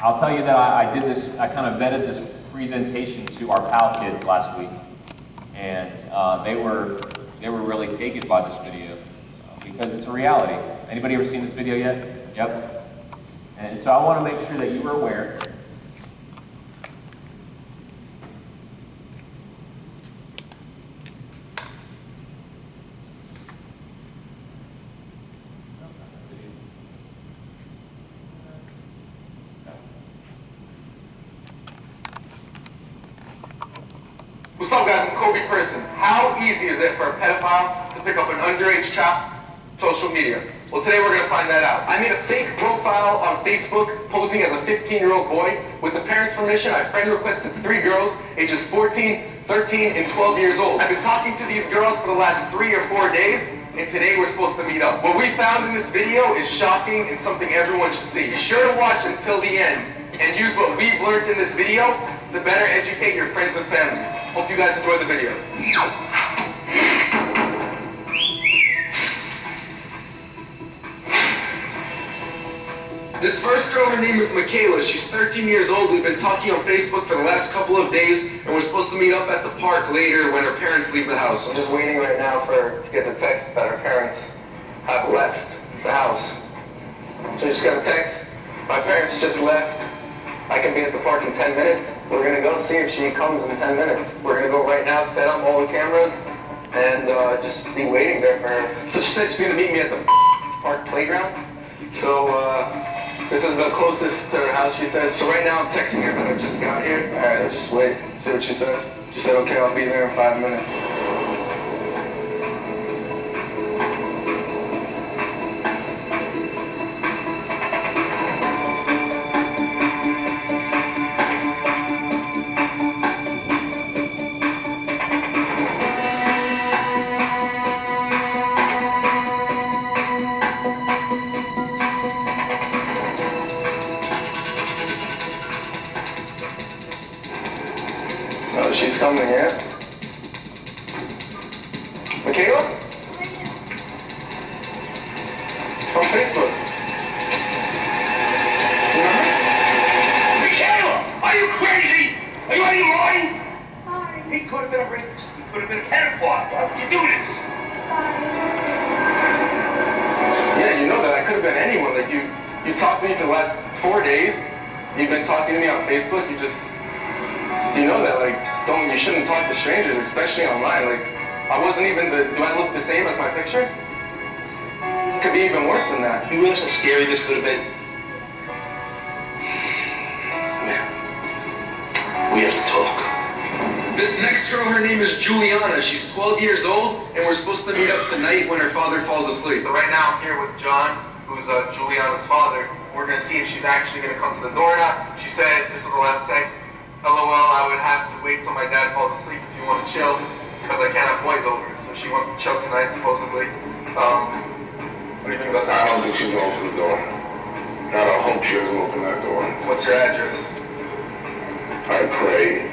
I'll tell you that I did this, I kind of vetted this presentation to our PAL kids last week, and they were really taken by this video because it's a reality. Anybody ever seen this video yet? Yep. And so I want to make sure that you are aware. What's up, guys? I'm Kobe Person. How easy is it for a pedophile to pick up an underage child on social media? Well, today we're going to find that out. I made a fake profile on Facebook posing as a 15-year-old boy. With the parents' permission, I friend requested 3 girls ages 14, 13, and 12 years old. I've been talking to these girls for the last 3 or 4 days, and today we're supposed to meet up. What we found in this video is shocking and something everyone should see. Be sure to watch until the end and use what we've learned in this video to better educate your friends and family. Hope you guys enjoy the video. This first girl, her name is Michaela. She's 13 years old. We've been talking on Facebook for the last couple of days, and we're supposed to meet up at the park later when her parents leave the house. I'm just waiting right now to get the text that her parents have left the house. So I just got a text. My parents just left. I can be at the park in 10 minutes. We're going to go see if she comes in 10 minutes. We're going to go right now, set up all the cameras, and just be waiting there for her. So she said she's going to meet me at the park playground. So this is the closest to her house, she said. So right now I'm texting her that I just got here. All right, I'll just wait, see what she says. She said, okay, I'll be there in 5 minutes. Oh, she's coming, yeah? Michaela? From Facebook. Remember? Michaela! Are you crazy? Are you out of your mind? Sorry. He could have been a rapist. He could have been a pedophile. Why would you do this? Yeah, you know that. I could have been anyone. Like, you talked to me for the last 4 days. You've been talking to me on Facebook. Do you know that? Like, you shouldn't talk to strangers, especially online. Like, I wasn't even do I look the same as my picture? It could be even worse than that. You realize how scary this could have been? Yeah. We have to talk. This next girl, her name is Juliana. She's 12 years old, and we're supposed to meet up tonight when her father falls asleep. But right now, I'm here with John, who's Juliana's father. We're going to see if she's actually going to come to the door or not. She said, this was the last text, LOL, I would have to wait till my dad falls asleep if you want to chill, because I can't have boys over. So she wants to chill tonight, supposedly. What do you think about that? I don't think she's going to the door. I don't hope she doesn't open that door. What's her address? I pray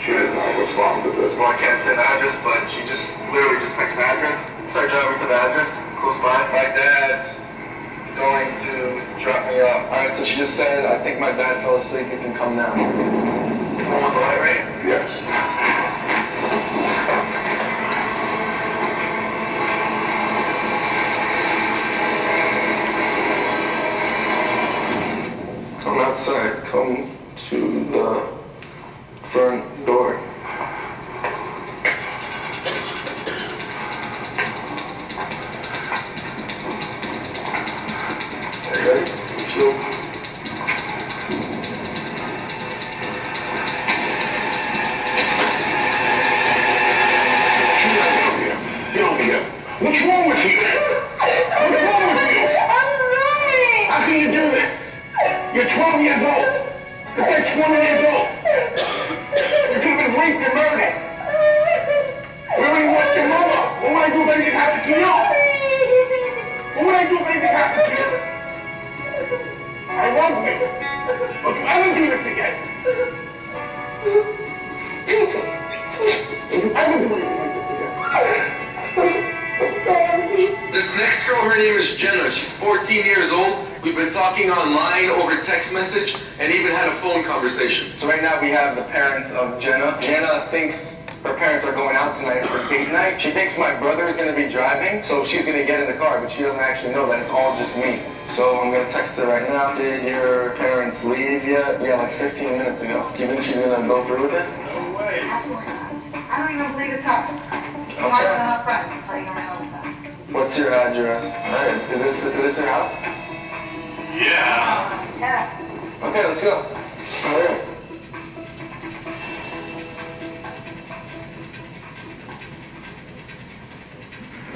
she does not respond to this. Well, I can't say the address, but she just literally just texted the address. Start driving to the address, close by. My dad's going to drop me off. Alright, so she just said, I think my dad fell asleep, you can come now. You want the light, right? Yes. Come outside, come to the front door. Are you ready? Chill. Get over here. What's wrong with you? What's wrong with you? I'm sorry. How can you do this? You're 12 years old. This guy's 20 years old. You could have been raped and murdered. We already lost your mother. What would I do if anything happened to you? What would I do if anything happened to you? I love you. Don't you ever do this again. Don't you ever do anything like this again. This next girl, her name is Jenna. She's 14 years old, We've been talking online, over text message, and even had a phone conversation. So right now we have the parents of Jenna. Jenna thinks her parents are going out tonight for date night. She thinks my brother is going to be driving, so she's going to get in the car, but she doesn't actually know that it's all just me. So I'm going to text her right now. Did your parents leave yet? Yeah, like 15 minutes ago. Do you think she's going to go through with this? No way. Absolutely not. I don't even believe it's her. I'm not gonna have friends playing around with them. What's your address? Alright, is this your house? Yeah. Yeah. Okay, let's go. Alright.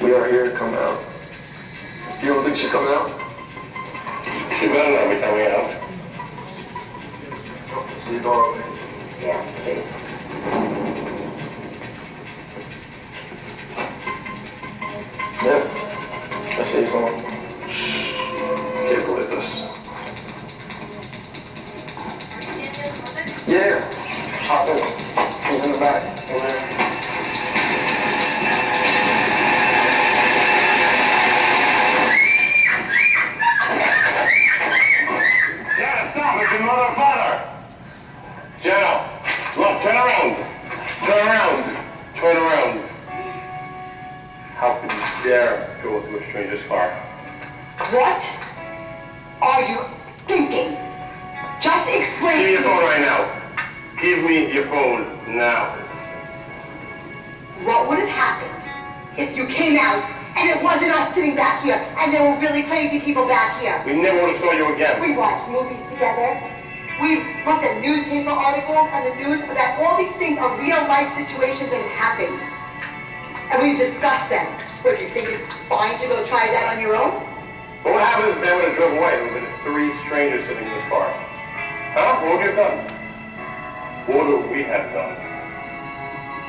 We are here to come out. You don't think she's coming out? She better not be coming out. See you go. Yeah, please. Yeah. I see someone. Take a look at this. Yeah. Hop in. He's in the back. Over there. Jenna, stop! It's your mother and father! Jenna, look, turn around! Turn around! Turn around! How could you dare go into a stranger's car? What are you thinking? Just Give explain me to your me. phone right now. Give me your phone now. What would have happened if you came out and it wasn't us sitting back here and there were really crazy people back here? We never would have saw you again. We watched movies together. We looked at newspaper articles on the news about all these things are real life situations that have happened. And we discussed them. What, do you think it's fine to go try that on your own? But what happened is they would have drove away. There would have been 3 strangers sitting in this car. Huh? What would we have done? What would we have done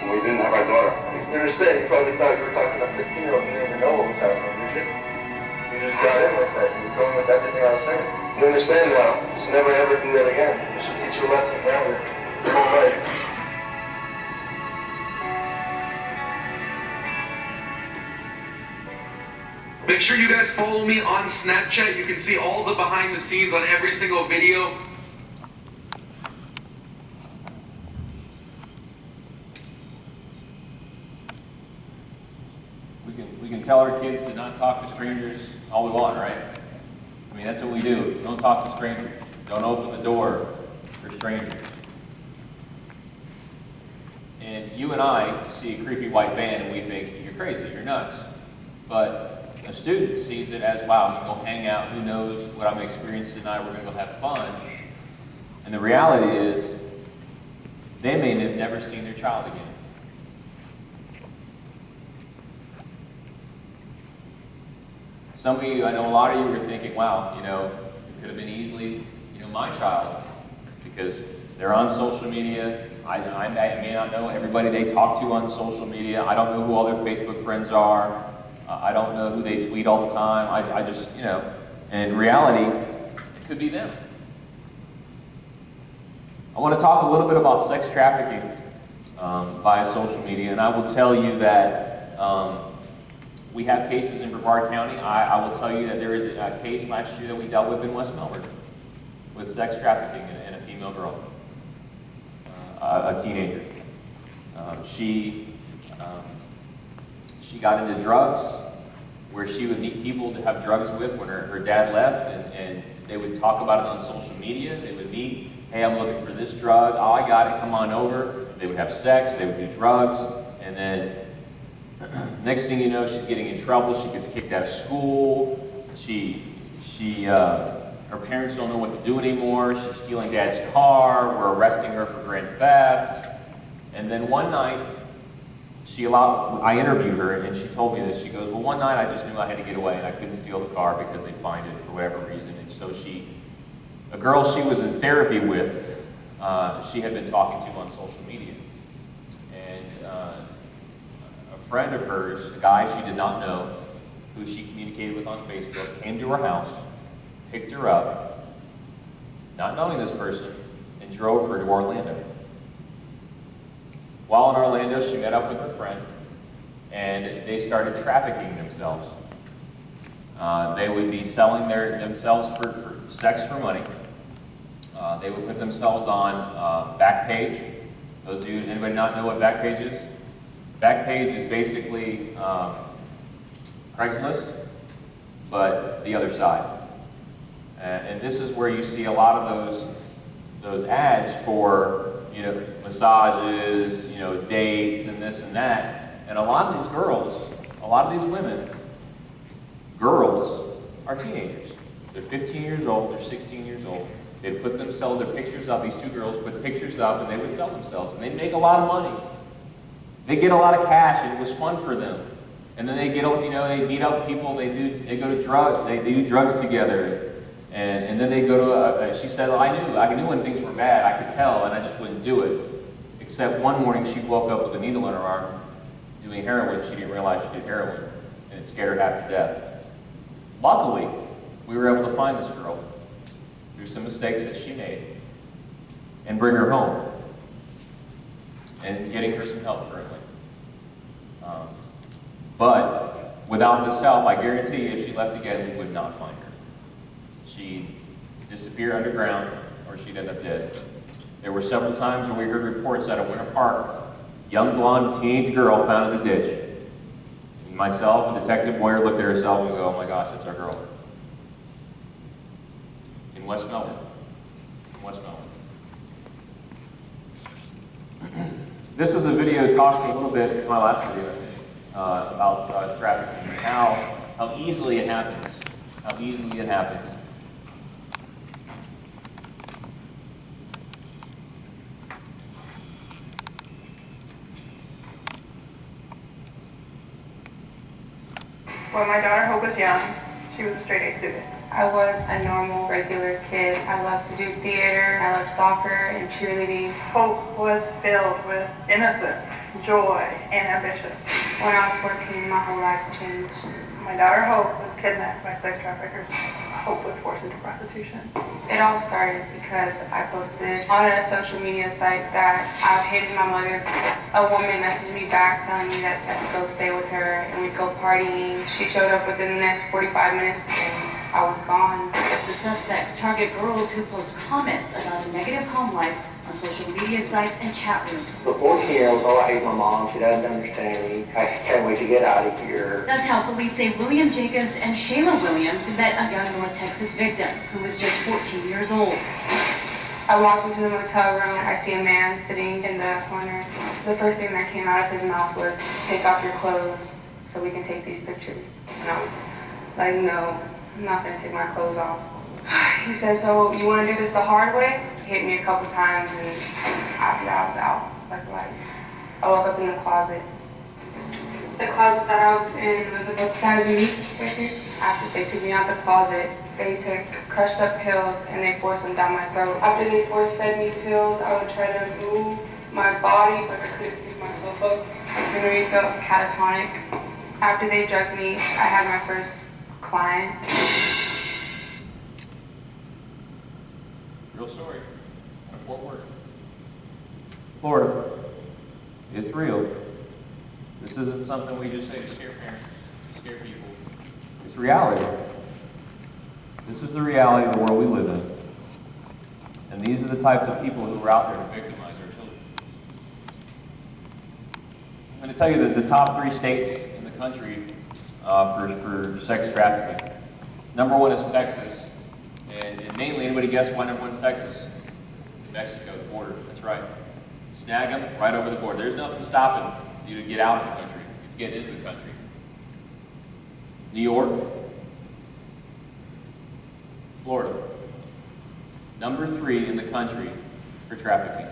when we didn't have our daughter? You understand? You probably thought you were talking to a 15-year-old. You didn't even know what was happening, did you? You just got in like that. You were going with everything I was saying. You understand now. Just never ever do that again. You should teach you a lesson forever. Your whole life. Make sure you guys follow me on Snapchat. You can see all the behind the scenes on every single video. We can tell our kids to not talk to strangers all we want, right? I mean, that's what we do. Don't talk to strangers. Don't open the door for strangers. And you and I see a creepy white van and we think, you're crazy, you're nuts. But a student sees it as, wow, we can go hang out, who knows what I'm going to experience tonight, we're going to go have fun. And the reality is, they may have never seen their child again. Some of you, I know a lot of you were thinking, wow, it could have been easily, my child, because they're on social media. I may not know everybody they talk to on social media. I don't know who all their Facebook friends are. I don't know who they tweet all the time. I just, and in reality, it could be them. I want to talk a little bit about sex trafficking via social media, and I will tell you that we have cases in Brevard County. I will tell you that there is a case last year that we dealt with in West Melbourne with sex trafficking and a female girl, a teenager. She got into drugs, where she would meet people to have drugs with when her dad left, and they would talk about it on social media. They would meet, hey, I'm looking for this drug. Oh, I got it, come on over. They would have sex, they would do drugs, and then next thing you know, she's getting in trouble. She gets kicked out of school. Her parents don't know what to do anymore. She's stealing dad's car. We're arresting her for grand theft. And then one night, I interviewed her, and she told me this. She goes, well, one night I just knew I had to get away, and I couldn't steal the car because they'd find it for whatever reason. And so a girl she was in therapy with, she had been talking to on social media. And a friend of hers, a guy she did not know, who she communicated with on Facebook, came to her house, picked her up, not knowing this person, and drove her to Orlando. While in Orlando, she met up with her friend, and they started trafficking themselves. They would be selling themselves for sex for money. They would put themselves on Backpage. Those of you, anybody not know what Backpage is? Backpage is basically Craigslist, but the other side. And this is where you see a lot of those ads for, you know, massages, you know, dates and this and that. And a lot of these girls, a lot of these women, girls, are teenagers. They're 15 years old, they're 16 years old. They'd put themselves, their pictures up, these two girls put pictures up and they would sell themselves. And they'd make a lot of money. They get a lot of cash and it was fun for them. And then they get, you know, they meet up people, they go to drugs, they do drugs together. And then they go to, she said, well, I knew when things were bad, I could tell, and I just wouldn't do it. Except one morning she woke up with a needle in her arm doing heroin. She didn't realize she did heroin, and it scared her half to death. Luckily, we were able to find this girl through some mistakes that she made and bring her home and getting her some help currently. But without this help, I guarantee you, if she left again, we would not find her. She'd disappear underground, or she'd end up dead. There were several times where we heard reports out of Winter Park, young blonde teenage girl found in the ditch. And myself and Detective Boyer looked at herself and go, oh my gosh, that's our girl. In West Melbourne. In West Melbourne. This is a video that talks a little bit, it's my last video, I think, about trafficking and how easily it happens. How easily it happens. When my daughter Hope was young, she was a straight A student. I was a normal, regular kid. I loved to do theater, I loved soccer and cheerleading. Hope was filled with innocence, joy, and ambition. When I was 14, my whole life changed. My daughter Hope was kidnapped by sex traffickers. Hope was forced into prostitution. It all started because I posted on a social media site that I hated my mother. A woman messaged me back telling me that I could go stay with her and we'd go partying. She showed up within the next 45 minutes and I was gone. The suspects target girls who post comments about a negative home life on social media sites and chat rooms. The 14-year-old, oh, I hate my mom, she doesn't understand me, I can't wait to get out of here. That's how police say William Jacobs and Shayla Williams met a young North Texas victim who was just 14 years old. I walked into the motel room. I see a man sitting in the corner. The first thing that came out of his mouth was, take off your clothes so we can take these pictures. And I'm like, no, I'm not gonna take my clothes off. He said, so you wanna do this the hard way? He hit me a couple times and I out like light. I woke up in the closet. The closet that I was in was about the size of me right here. After they took me out the closet, they took crushed up pills and they forced them down my throat. After they force fed me pills, I would try to move my body, but I couldn't pick myself up. I really felt catatonic. After they drugged me, I had my first client. Real story. Out of Fort Worth, Florida. It's real. This isn't something we just say to scare parents, to scare people. It's reality. This is the reality of the world we live in. And these are the types of people who are out there to victimize our children. I'm going to tell you that the top 3 states in the country for sex trafficking. Number 1 is Texas. And mainly, anybody guess why number 1 is Texas? Mexico, the border. That's right. Snag them right over the border. There's nothing stopping you to get out of the country. It's getting into the country. New York, Florida. Number 3 in the country for trafficking.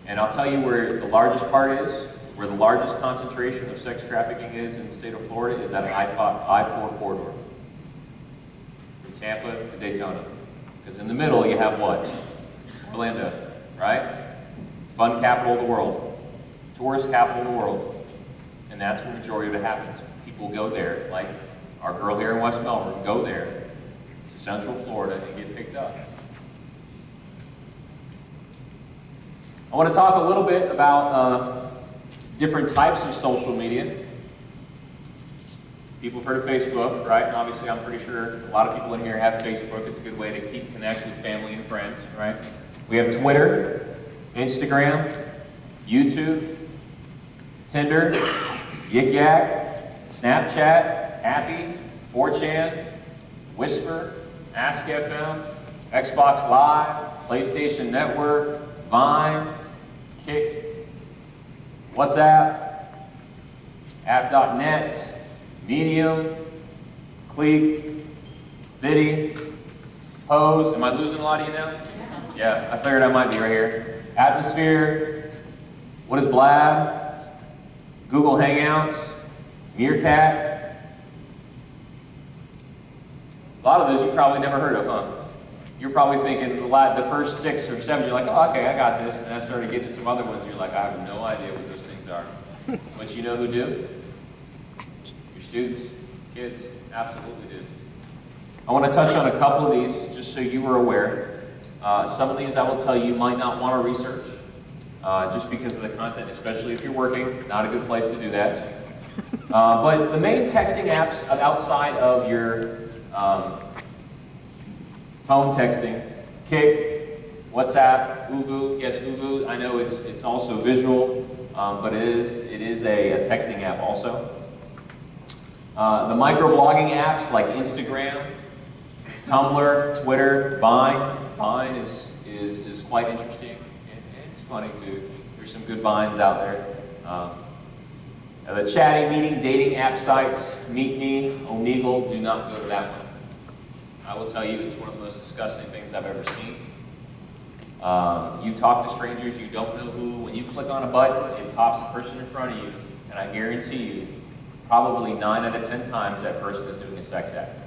And I'll tell you where the largest part is, where the largest concentration of sex trafficking is in the state of Florida is that I-4 corridor. From Tampa to Daytona. Because in the middle you have what? Orlando, right? Fun capital of the world. Tourist capital of the world. And that's where the majority of it happens. People go there, like our girl here in West Melbourne, go there to Central Florida and get picked up. I want to talk a little bit about different types of social media. People have heard of Facebook, right? And obviously I'm pretty sure a lot of people in here have Facebook. It's a good way to keep connected with family and friends, right? We have Twitter, Instagram, YouTube, Tinder, Yik Yak, Snapchat, Tappy, 4chan, Whisper, Ask FM, Xbox Live, PlayStation Network, Vine, Kick, WhatsApp, App.net, Medium, Cleek, Viddy, Pose. Am I losing a lot of you now? Yeah, I figured I might be right here. Atmosphere, what is Blab? Google Hangouts, Meerkat. A lot of those you probably never heard of, huh? You're probably thinking the first 6 or 7, you're like, oh, okay, I got this. And I started getting to some other ones, you're like, I have no idea what those things are. But you know who do? Your students, kids, absolutely do. I want to touch on a couple of these, just so you were aware. Some of these I will tell you might not want to research, just because of the content, especially if you're working. Not a good place to do that. But the main texting apps outside of your phone texting, Kick, WhatsApp, Uvu. Yes, Uvu, I know it's also visual, but it is a texting app also. The microblogging apps like Instagram, Tumblr, Twitter, Vine. Vine is quite interesting. And it's funny too. There's some good Vines out there. The chatting, meeting, dating app sites, Meet Me, Omegle, do not go to that one. I will tell you, it's one of the most disgusting things I've ever seen. You talk to strangers you don't know who. When you click on a button, it pops a person in front of you, and I guarantee you, probably 9 out of 10 times that person is doing a sex act.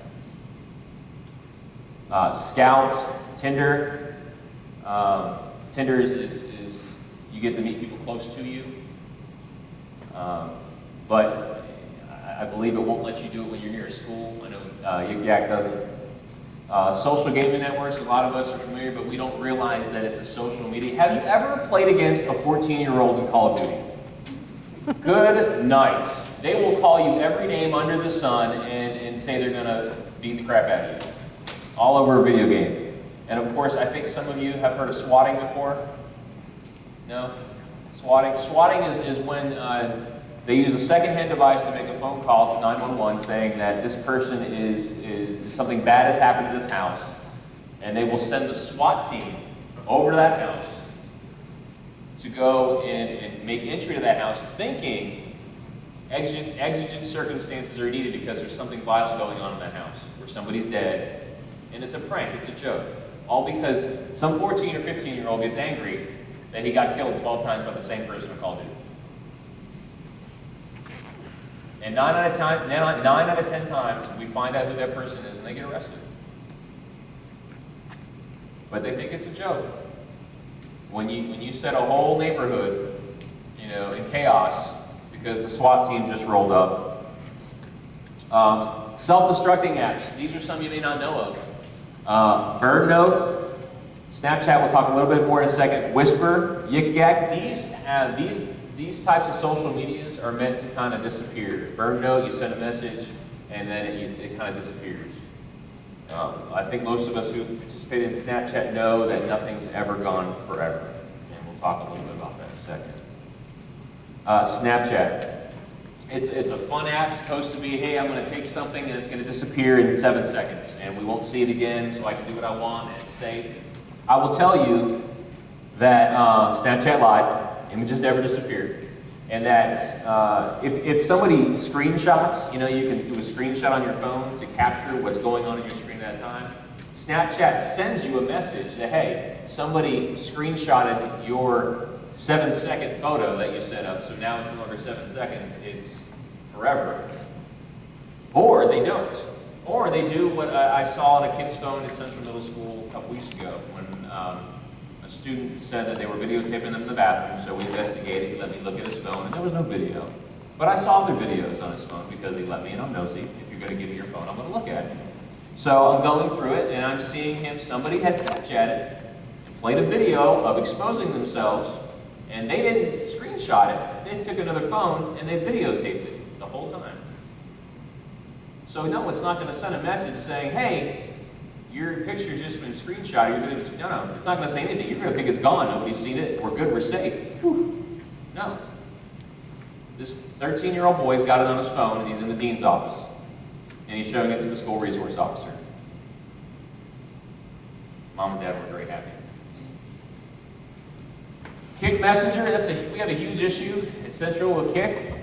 Scout, Tinder. Tinder is you get to meet people close to you, but I believe it won't let you do it when you're near a school. I know Yik Yak doesn't. Social gaming networks, a lot of us are familiar, but we don't realize that it's a social media. Have you ever played against a 14-year-old in Call of Duty? Good night. They will call you every name under the sun and say they're going to beat the crap out of you. All over a video game. And of course, I think some of you have heard of swatting before. No? Swatting? Swatting is when they use a second-hand device to make a phone call to 911 saying that this person is something bad has happened to this house. And they will send the SWAT team over to that house to go and make entry to that house thinking exigent circumstances are needed because there's something violent going on in that house, where somebody's dead, and it's a prank, it's a joke. All because some 14 or 15-year-old gets angry that he got killed 12 times by the same person in Call of Duty. And 9 out of 10 times, we find out who that person is and they get arrested. But they think it's a joke. When you set a whole neighborhood, in chaos because the SWAT team just rolled up. Self-destructing apps. These are some you may not know of. Bird Note, Snapchat. We'll talk a little bit more in a second. Whisper, Yik Yak. These types of social medias are meant to kind of disappear. Bird Note, you send a message and then it kind of disappears. I think most of us who participated in Snapchat know that nothing's ever gone forever. And we'll talk a little bit about that in a second. Snapchat. It's a fun app, supposed to be, hey, I'm going to take something and it's going to disappear in 7 seconds. And we won't see it again, so I can do what I want and it's safe. I will tell you that Snapchat lied. Images never disappear. And that if somebody screenshots, you can do a screenshot on your phone to capture what's going on in your screen at that time. Snapchat sends you a message that, hey, somebody screenshotted your 7-second photo that you set up, so now it's no longer 7 seconds, it's forever. Or they don't. Or they do what I saw on a kid's phone at Central Middle School a couple weeks ago when a student said that they were videotaping them in the bathroom, so we investigated. He let me look at his phone, and there was no video. But I saw other videos on his phone because he let me, and I'm nosy. If you're going to give me your phone, I'm going to look at it. So I'm going through it, and I'm seeing him. Somebody had Snapchatted and played a video of exposing themselves, and they didn't screenshot it. They took another phone, and they videotaped it the whole time. So no, it's not going to send a message saying, hey, your picture's just been screenshotted. You're going to no, it's not going to say anything. You're going to think it's gone. Nobody's seen it. We're good. We're safe. Whew. No. This 13-year-old boy's got it on his phone, and he's in the dean's office, and he's showing it to the school resource officer. Mom and Dad were very happy. Kik Messenger, we have a huge issue at Central with Kik.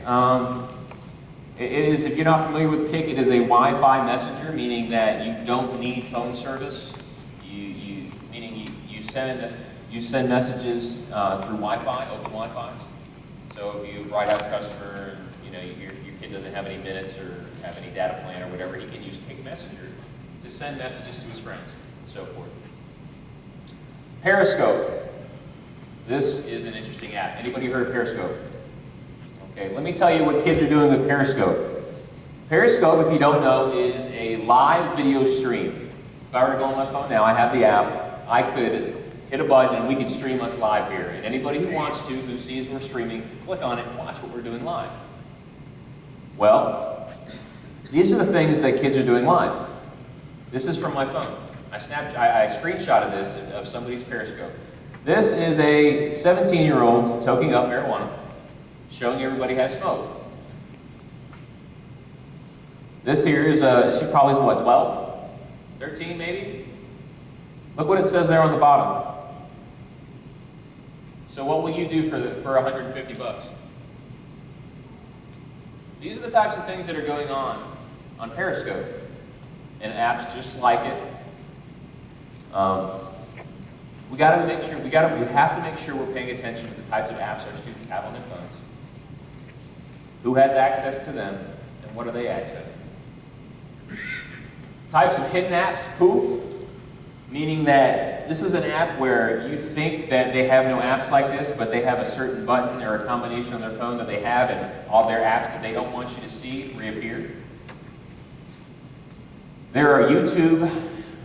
It is, if you're not familiar with Kik, it is a Wi-Fi messenger, meaning that you don't need phone service. Meaning you send messages through Wi-Fi, open Wi-Fi. So if you write out a customer, and your kid doesn't have any minutes or have any data plan or whatever, he can use Kik Messenger to send messages to his friends and so forth. Periscope. This is an interesting app. Anybody heard of Periscope? Okay, let me tell you what kids are doing with Periscope. Periscope, if you don't know, is a live video stream. If I were to go on my phone now, I have the app, I could hit a button and we could stream us live here. And anybody who wants to, who sees we're streaming, click on it and watch what we're doing live. Well, these are the things that kids are doing live. This is from my phone. I screenshotted this of somebody's Periscope. This is a 17-year-old toking up marijuana, showing everybody how to smoke. This here is, she probably is what, 12? 13 maybe? Look what it says there on the bottom. So what will you do for 150 bucks? These are the types of things that are going on Periscope and apps just like it. We have to make sure we're paying attention to the types of apps our students have on their phones. Who has access to them, and what are they accessing? Types of hidden apps, poof, meaning that this is an app where you think that they have no apps like this, but they have a certain button or a combination on their phone that they have, and all their apps that they don't want you to see reappear. There are YouTube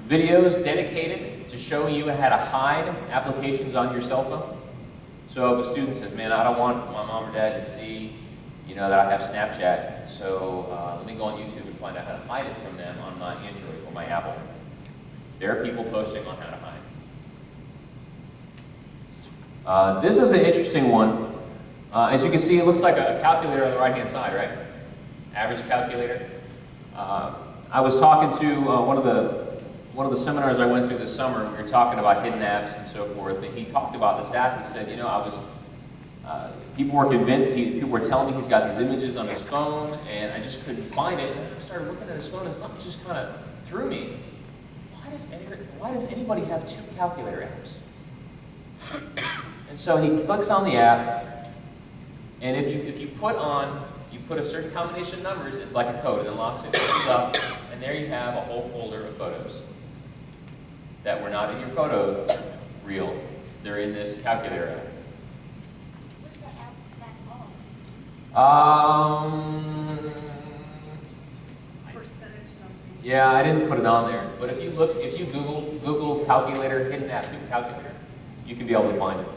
videos dedicated to showing you how to hide applications on your cell phone. So if a student says, man, I don't want my mom or dad to see, that I have Snapchat, so let me go on YouTube and find out how to hide it from them on my Android or my Apple. There are people posting on how to hide. This is an interesting one. As you can see, it looks like a calculator on the right-hand side, right? Average calculator. I was talking to one of the seminars I went to this summer. We were talking about hidden apps and so forth, and he talked about this app. He said, people were convinced, people were telling me he's got these images on his phone, and I just couldn't find it. And I started looking at his phone, and something just kind of threw me. Why does anybody have two calculator apps? And so he clicks on the app, and if you put a certain combination of numbers, it's like a code. It unlocks it, opens up, and there you have a whole folder of photos that were not in your photo reel. They're in this calculator app. What's the app called? Percentage something. Yeah, I didn't put it on there. But if you Google calculator, hidden app, new calculator, you can be able to find it.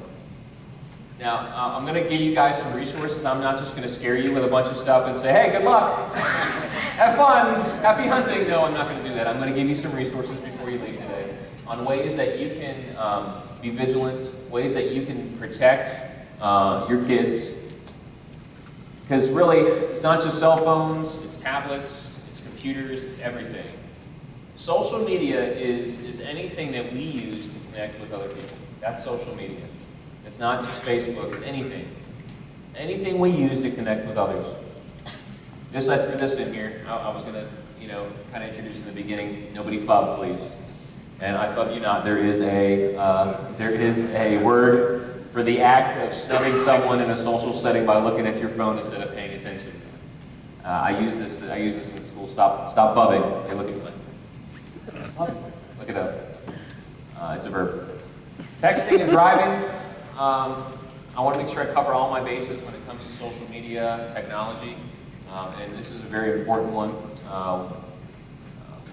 Now, I'm going to give you guys some resources. I'm not just going to scare you with a bunch of stuff and say, hey, good luck, have fun, happy hunting. No, I'm not going to do that. I'm going to give you some resources before you leave today on ways that you can be vigilant, ways that you can protect your kids. Because really, it's not just cell phones, it's tablets, it's computers, it's everything. Social media is anything that we use to connect with other people. That's social media. It's not just Facebook, it's anything. Anything we use to connect with others. I threw this in here. I was going to, kind of introduce in the beginning, nobody FUB, please. And I thought, there is a word for the act of snubbing someone in a social setting by looking at your phone instead of paying attention. I use this in school. Stop fubbing. Hey, look at me. Look it up. It's a verb. Texting and driving. I want to make sure I cover all my bases when it comes to social media, technology, and this is a very important one.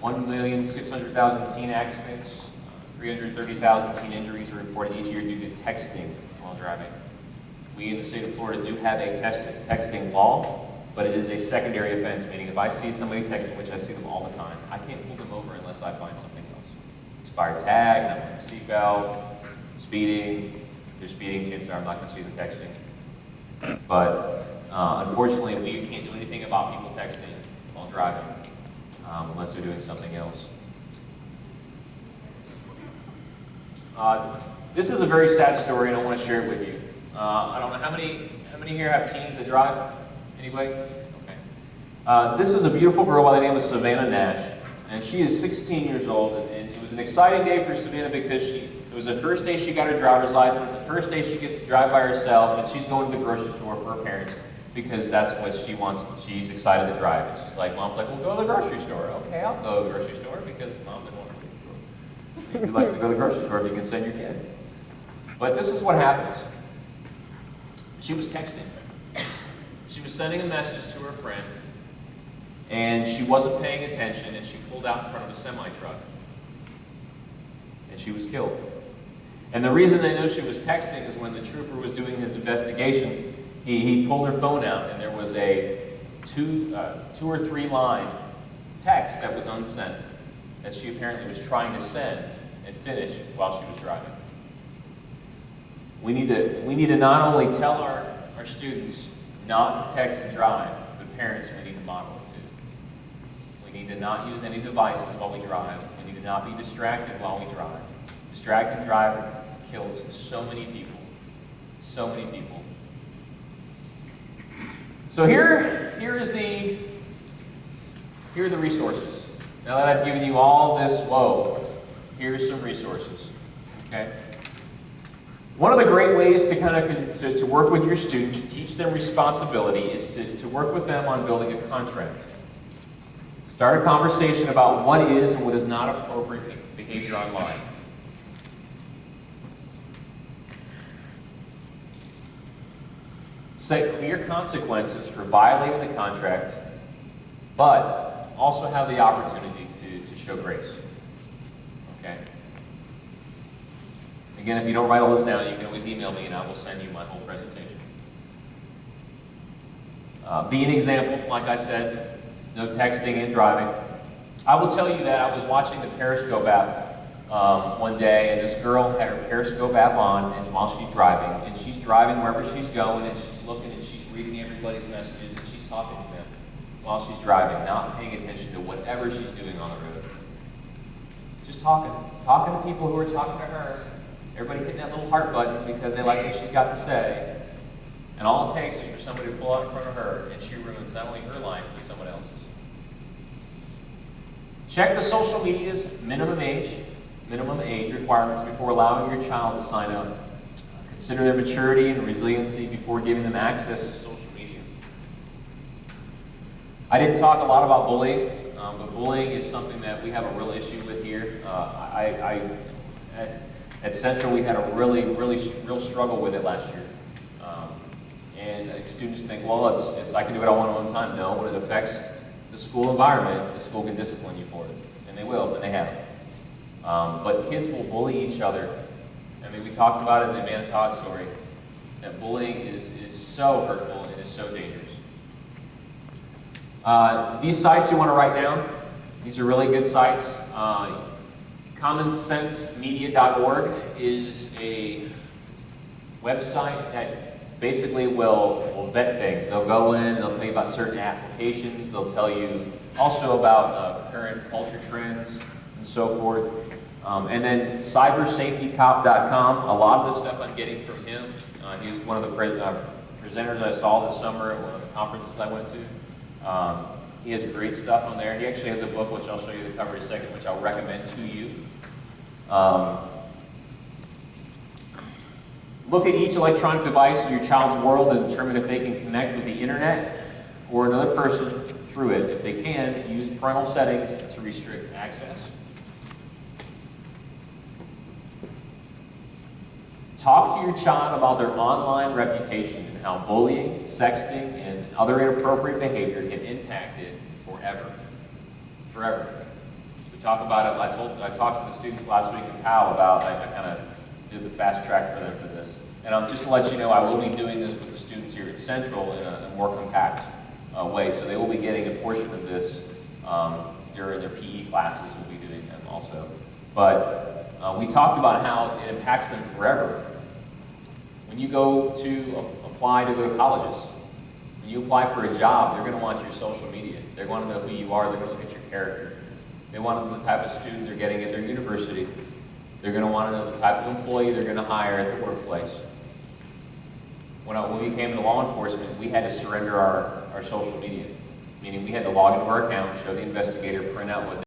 1,600,000 teen accidents, 330,000 teen injuries are reported each year due to texting while driving. We in the state of Florida do have a texting law. but it is a secondary offense, meaning if I see somebody texting, which I see them all the time, I can't pull them over unless I find something else. Expired tag, not wearing a seatbelt, speeding. If they're speeding, chances are I'm not going to see them texting. But unfortunately, we can't do anything about people texting while driving, unless they're doing something else. This is a very sad story, and I want to share it with you. I don't know how many here have teens that drive. Anybody? Okay. This is a beautiful girl by the name of Savannah Nash, and she is 16 years old. And it was an exciting day for Savannah because it was the first day she got her driver's license, the first day she gets to drive by herself, and she's going to the grocery store for her parents because that's what she wants. She's excited to drive. And she's like, Mom's like, well, go to the grocery store. Okay, I'll go to the grocery store because Mom didn't want to go to the grocery store. Who likes to go to the grocery store if you can send your kid? But this is what happens. She was texting. She was sending a message to her friend, and she wasn't paying attention, and she pulled out in front of a semi-truck. And she was killed. And the reason they know she was texting is when the trooper was doing his investigation, he pulled her phone out, and there was a two or three line text that was unsent that she apparently was trying to send and finish while she was driving. We need to not only tell our students not to text and drive, but parents, we need to model it too. We need to not use any devices while we drive. We need to not be distracted while we drive. Distracted driver kills so many people. So many people. So here are the resources. Now that I've given you all this, here's some resources. Okay? One of the great ways to kind of to work with your students, teach them responsibility, is to work with them on building a contract. Start a conversation about what is and what is not appropriate behavior online. Set clear consequences for violating the contract, but also have the opportunity to show grace. Okay? Again, if you don't write all this down, you can always email me and I will send you my whole presentation. Be an example, like I said, no texting and driving. I will tell you that I was watching the Periscope app one day, and this girl had her Periscope app on and while she's driving, and she's driving wherever she's going, and she's looking and she's reading everybody's messages, and she's talking to them while she's driving, not paying attention to whatever she's doing on the road. Just talking to people who are talking to her. Everybody hitting that little heart button because they like what she's got to say. And all it takes is for somebody to pull out in front of her, and she ruins not only her life, but someone else's. Check the social media's minimum age requirements before allowing your child to sign up. Consider their maturity and resiliency before giving them access to social media. I didn't talk a lot about bullying, but bullying is something that we have a real issue with here. At Central, we had a real struggle with it last year. And students think, well, I can do what I want at one time. No, when it affects the school environment, the school can discipline you for it. And they will, and they have. But kids will bully each other. I mean, we talked about it in the Amanda Todd story, that bullying is so hurtful and is so dangerous. These sites you want to write down, these are really good sites. CommonSenseMedia.org is a website that basically will vet things. They'll go in, they'll tell you about certain applications, they'll tell you also about current culture trends and so forth. And then cybersafetycop.com, a lot of the stuff I'm getting from him. He's one of the presenters I saw this summer at one of the conferences I went to. He has great stuff on there. He actually has a book, which I'll show you the cover in a second, which I'll recommend to you. Look at each electronic device in your child's world and determine if they can connect with the internet or another person through it. If they can, use parental settings to restrict access. Talk to your child about their online reputation and how bullying, sexting, and other inappropriate behavior can impact it forever. Forever. We talk about it. I talked to the students last week in PAL about, I kind of did the fast track for them for this. And just to let you know, I will be doing this with the students here at Central in a more compact way. So they will be getting a portion of this during their PE classes. We'll be doing them also. But we talked about how it impacts them forever. When you go to apply to go to colleges, when you apply for a job, they're going to want your social media. They're going to know who you are. They're going to look at your character. They want to know the type of student they're getting at their university. They're going to want to know the type of employee they're going to hire at the workplace. When we came into law enforcement, we had to surrender our social media, meaning we had to log into our account, show the investigator, print out what